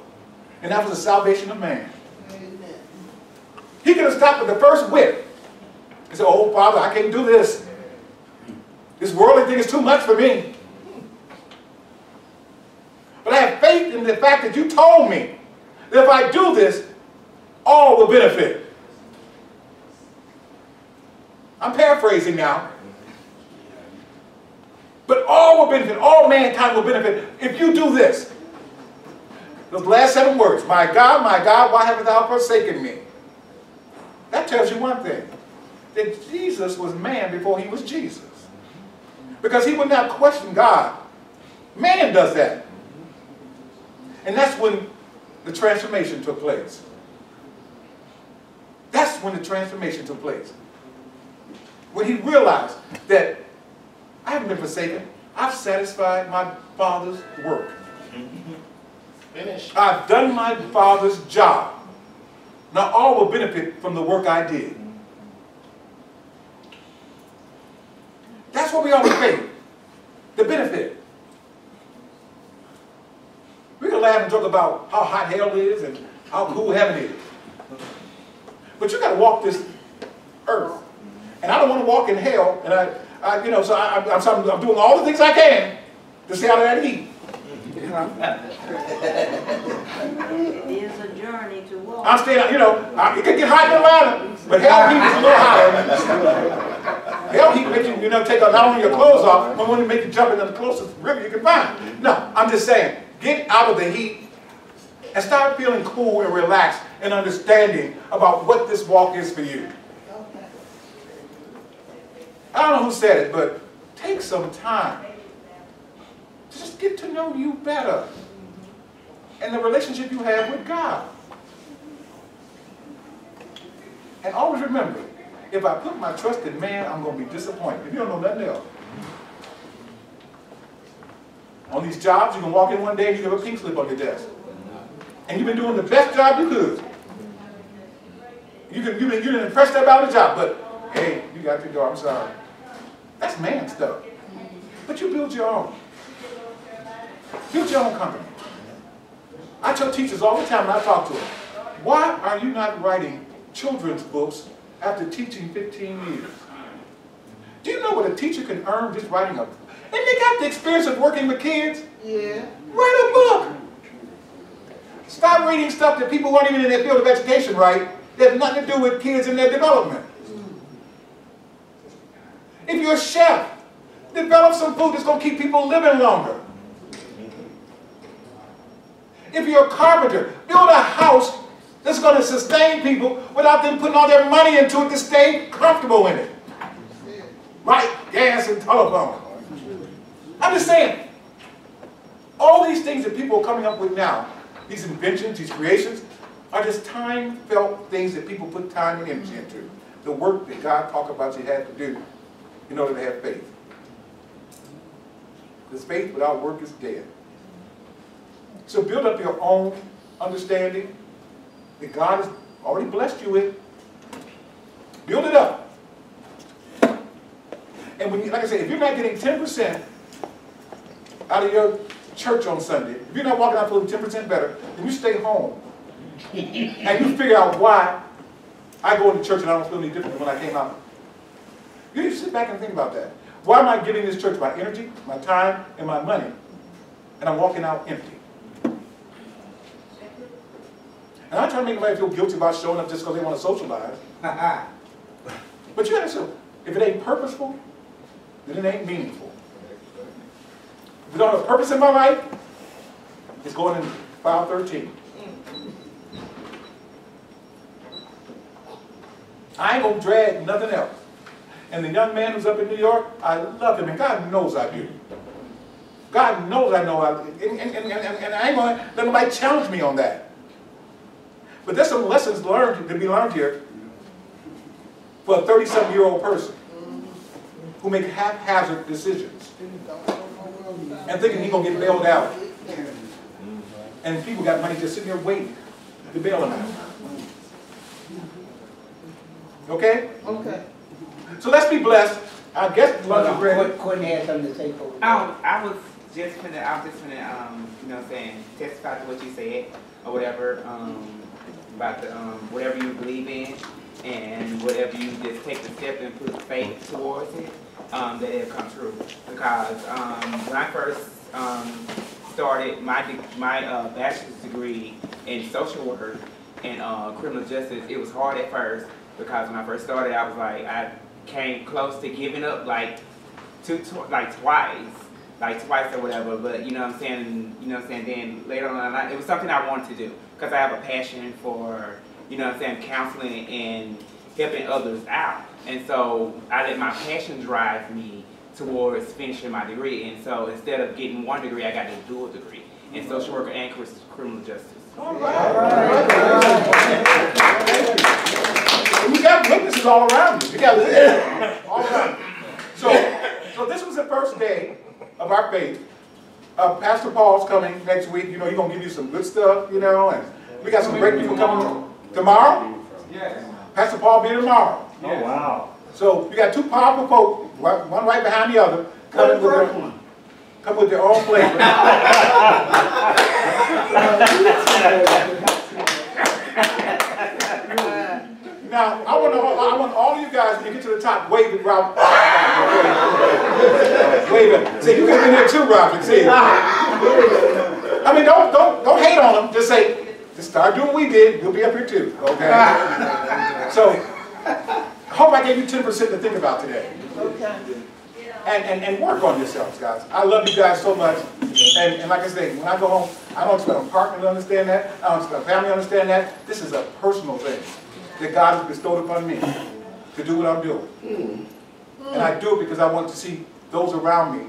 And that was the salvation of man. Amen. He could have stopped with the first whip. He said, oh, Father, I can't do this. This worldly thing is too much for me. But I have faith in the fact that you told me that if I do this, all will benefit. I'm paraphrasing now. But all will benefit, all mankind will benefit if you do this. Those last 7 words, my God, why hast thou forsaken me? That tells you one thing, that Jesus was man before he was Jesus. Because he would not question God. Man does that. And that's when the transformation took place. That's when the transformation took place. When he realized that I haven't been forsaken. I've satisfied my Father's work. Finished. I've done my Father's job. Now all will benefit from the work I did. That's what we ought to pay. The benefit. We can laugh and joke about how hot hell is and how cool heaven is. But you got to walk this earth. And I don't want to walk in hell, and I'm doing all the things I can to stay out of that heat. It is a journey to walk. I'm staying out, it can get hot in Atlanta, but hell heat is a little hotter. Hell heat makes you, take not only your clothes off, but when it makes you jump into the closest river you can find. No, I'm just saying, get out of the heat and start feeling cool and relaxed and understanding about what this walk is for you. I don't know who said it, but take some time to just get to know you better and the relationship you have with God. And always remember, if I put my trust in man, I'm going to be disappointed. If you don't know nothing else. On these jobs, you can walk in one day and you have a pink slip on your desk. And you've been doing the best job you could. You didn't impress that about the job, but hey, you got to go, I'm sorry. That's man stuff. But you build your own. Build your own company. I tell teachers all the time when I talk to them, why are you not writing children's books after teaching 15 years? Do you know what a teacher can earn just writing a book? And they got the experience of working with kids. Yeah. Write a book. Stop reading stuff that people weren't even in their field of education, right? That has nothing to do with kids and their development. If you're a chef, develop some food that's going to keep people living longer. If you're a carpenter, build a house that's going to sustain people without them putting all their money into it to stay comfortable in it. Right? Gas and telephone. I'm just saying, all these things that people are coming up with now, these inventions, these creations, are just time-felt things that people put time and energy into. The work that God talked about you had to do in order to have faith. Because faith without work is dead. So build up your own understanding that God has already blessed you with. Build it up. And when you, like I said, if you're not getting 10% out of your church on Sunday, if you're not walking out feeling 10% better, then you stay home. And you figure out why I go into church and I don't feel any different than when I came out. You need to sit back and think about that. Why am I giving this church my energy, my time, and my money, and I'm walking out empty? And I'm trying to make anybody feel guilty about showing up just because they want to socialize. But you understand, if it ain't purposeful, then it ain't meaningful. If you don't have a purpose in my life, it's going in file 13. I ain't going to drag nothing else. And the young man who's up in New York, I love him, and God knows I do. God knows I know, and I ain't going to let nobody challenge me on that. But there's some lessons learned to be learned here for a 30-something-year-old person who make haphazard decisions and thinking he's going to get bailed out. And people got money just sitting there waiting to bail him out. Okay? Okay. So let's be blessed. I guess Courtney had something to say for me. I was just finna, you know what I'm saying, testify to what you said, or whatever, about the, whatever you believe in, and whatever you just take the step and put faith towards it, that it'll come true. Because when I first started my bachelor's degree in social work and criminal justice, it was hard at first, because when I first started, I was like, I came close to giving up like twice or whatever, but you know what I'm saying, then later on, it was something I wanted to do, because I have a passion for, you know what I'm saying, counseling and helping others out. And so I let my passion drive me towards finishing my degree. And so instead of getting one degree, I got a dual degree in social work and criminal justice. All right. We got witnesses all around you. You got witnesses all around you. So this was the first day of our faith. Pastor Paul's coming next week. You know, he's going to give you some good stuff, you know, and we got some great people coming tomorrow. Yes. Pastor Paul be tomorrow. Oh, wow. So we got two powerful folks, one right behind the other, coming with their own flavor. Now, I want all of you guys to get to the top, wave it, Robert. Wave it. See, you can be there too, Robert. See. I mean, don't hate on them. Just say, just start doing what we did. You'll be up here too. Okay. So, I hope I gave you 10% to think about today. Okay. And work on yourselves, guys. I love you guys so much. And like I say, when I go home, I don't expect my partner to understand that. I don't expect my family to understand that. This is a personal thing that God has bestowed upon me to do what I'm doing. And I do it because I want to see those around me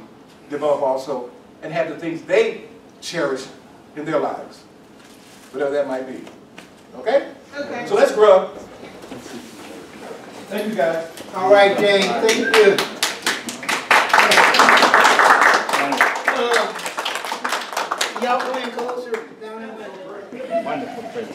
develop also and have the things they cherish in their lives, whatever that might be. Okay? Okay. So let's grub. Thank you, guys. All right, James. Thank you. Y'all going closer down in the Okay.